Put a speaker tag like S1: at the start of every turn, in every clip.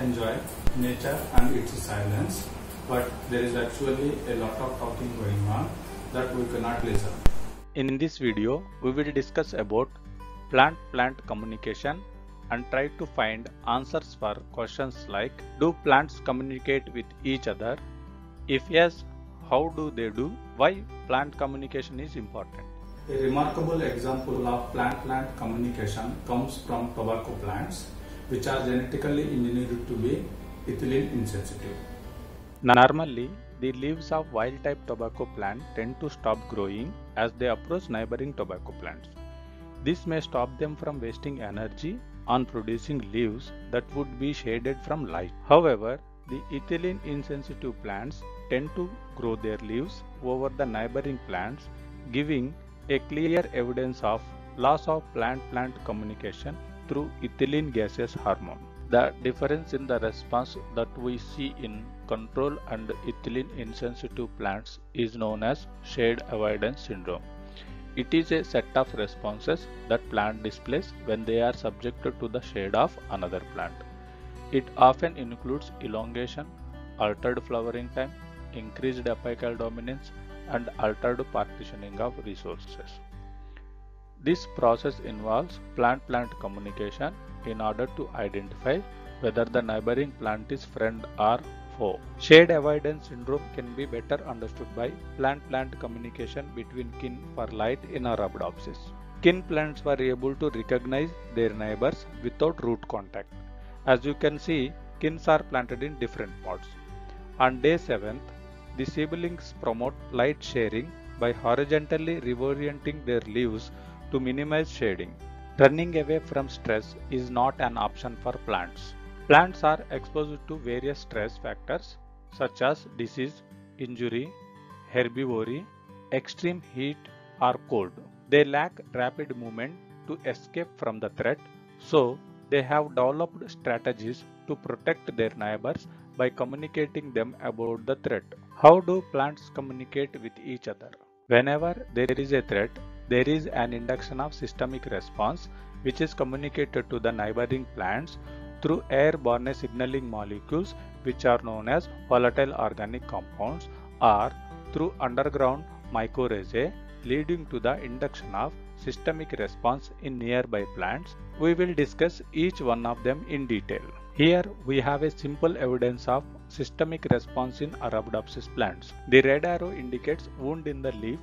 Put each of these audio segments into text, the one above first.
S1: enjoy nature and its silence, but there is actually a lot of talking going on that we cannot listen.
S2: In this video, we will discuss about plant-plant communication and try to find answers for questions like: do plants communicate with each other? If yes, how do they do? Why plant communication is important?
S1: A remarkable example of plant-plant communication comes from tobacco plants, which are genetically engineered to be ethylene insensitive.
S2: Normally, the leaves of wild-type tobacco plant tend to stop growing as they approach neighboring tobacco plants. This may stop them from wasting energy on producing leaves that would be shaded from light. However, the ethylene insensitive plants tend to grow their leaves over the neighboring plants, giving a clear evidence of loss of plant-plant communication through ethylene gaseous hormone. The difference in the response that we see in control and ethylene insensitive plants is known as shade avoidance syndrome. It is a set of responses that plant displays when they are subjected to the shade of another plant. It often includes elongation, altered flowering time, increased apical dominance, and altered partitioning of resources. This process involves plant-plant communication in order to identify whether the neighboring plant is friend or foe. Shade avoidance syndrome can be better understood by plant-plant communication between kin for light in Arabidopsis. Kin plants were able to recognize their neighbors without root contact. As you can see, kins are planted in different pots. On day 7th, the siblings promote light sharing by horizontally reorienting their leaves to minimize shading. Running away from stress is not an option for plants. Plants are exposed to various stress factors such as disease, injury, herbivory, extreme heat or cold. They lack rapid movement to escape from the threat, so they have developed strategies to protect their neighbors by communicating them about the threat. How do plants communicate with each other? Whenever there is a threat, there is an induction of systemic response which is communicated to the neighboring plants through airborne signaling molecules which are known as volatile organic compounds, or through underground mycorrhizae, leading to the induction of systemic response in nearby plants. We will discuss each one of them in detail. Here we have a simple evidence of systemic response in Arabidopsis plants. The red arrow indicates wound in the leaf.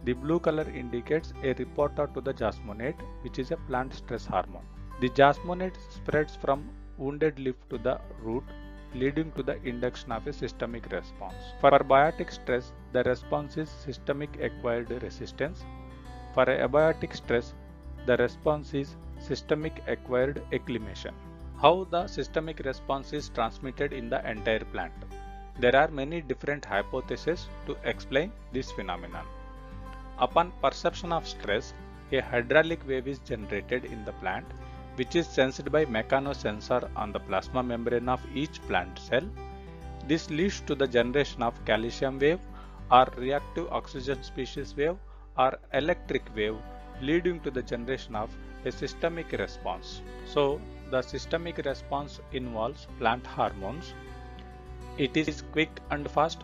S2: The blue color indicates a reporter to the jasmonate, which is a plant stress hormone. The jasmonate spreads from wounded leaf to the root, leading to the induction of a systemic response. For biotic stress, the response is systemic acquired resistance. For abiotic stress, the response is systemic acquired acclimation. How the systemic response is transmitted in the entire plant? There are many different hypotheses to explain this phenomenon. Upon perception of stress, a hydraulic wave is generated in the plant, which is sensed by mechanosensor on the plasma membrane of each plant cell. This leads to the generation of calcium wave or reactive oxygen species wave or electric wave, leading to the generation of a systemic response. So, the systemic response involves plant hormones. It is quick and fast,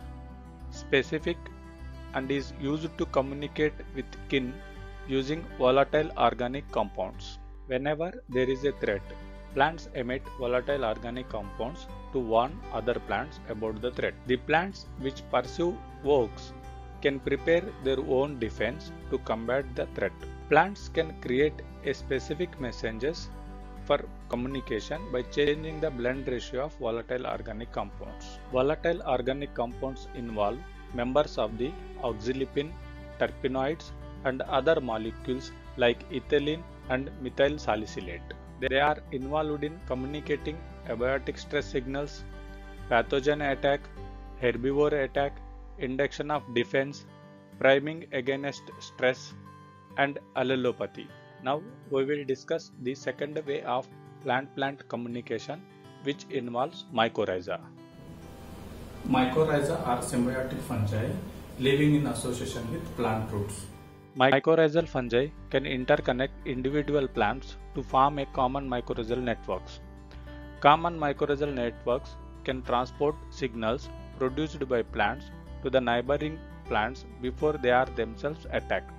S2: specific, and is used to communicate with kin using volatile organic compounds. Whenever there is a threat, plants emit volatile organic compounds to warn other plants about the threat. The plants which pursue vogues can prepare their own defense to combat the threat. Plants can create a specific messengers for communication by changing the blend ratio of volatile organic compounds. Volatile organic compounds involve members of the oxylipin, terpenoids, and other molecules like ethylene and methyl salicylate. They are involved in communicating abiotic stress signals, pathogen attack, herbivore attack, induction of defense, priming against stress, and allelopathy. Now we will discuss the second way of plant-plant communication, which involves mycorrhiza.
S1: Mycorrhiza are symbiotic fungi living in association with plant roots.
S2: Mycorrhizal fungi can interconnect individual plants to form a common mycorrhizal networks. Common mycorrhizal networks can transport signals produced by plants to the neighboring plants before they are themselves attacked.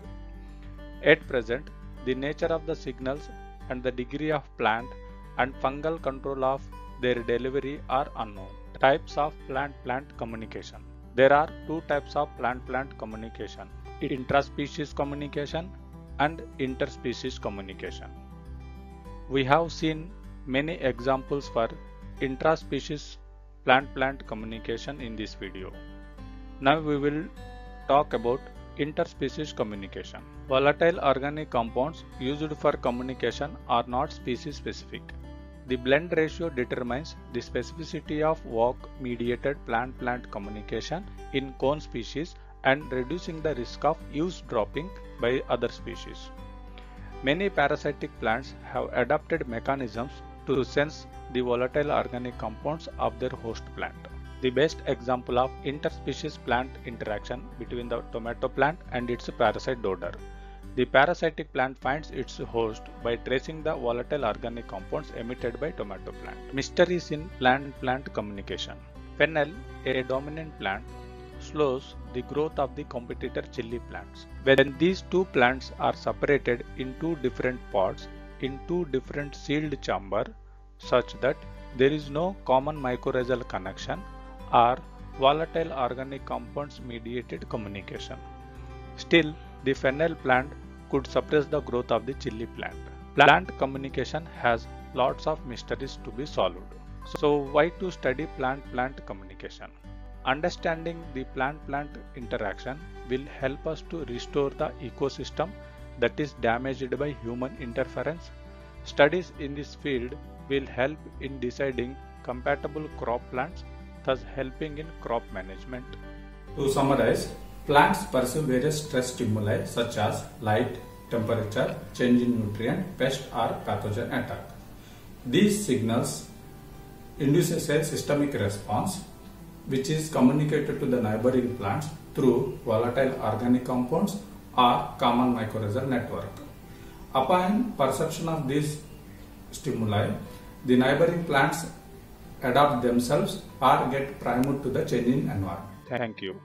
S2: At present, the nature of the signals and the degree of plant and fungal control of their delivery are unknown. Types of plant-plant communication. There are two types of plant-plant communication: intraspecies communication and interspecies communication. We have seen many examples for intraspecies plant-plant communication in this video. Now we will talk about interspecies communication. Volatile organic compounds used for communication are not species specific. The blend ratio determines the specificity of walk-mediated plant-plant communication in cone species and reducing the risk of eavesdropping by other species. Many parasitic plants have adapted mechanisms to sense the volatile organic compounds of their host plant. The best example of interspecies plant interaction between the tomato plant and its parasite dodder. The parasitic plant finds its host by tracing the volatile organic compounds emitted by tomato plant. Mysteries in plant-plant communication. Fennel, a dominant plant, slows the growth of the competitor chili plants. When these two plants are separated in two different pods in two different sealed chambers such that there is no common mycorrhizal connection or volatile organic compounds mediated communication. Still, the fennel plant could suppress the growth of the chili plant. Plant communication has lots of mysteries to be solved. So why to study plant-plant communication? Understanding the plant-plant interaction will help us to restore the ecosystem that is damaged by human interference. Studies in this field will help in deciding compatible crop plants, thus helping in crop management.
S1: To summarize, plants perceive various stress stimuli such as light, temperature, change in nutrient, pest or pathogen attack. These signals induces a systemic response which is communicated to the neighboring plants through volatile organic compounds or common mycorrhizal network. Upon perception of these stimuli, the neighboring plants adapt themselves or get primed to the changing environment.
S2: Thank you.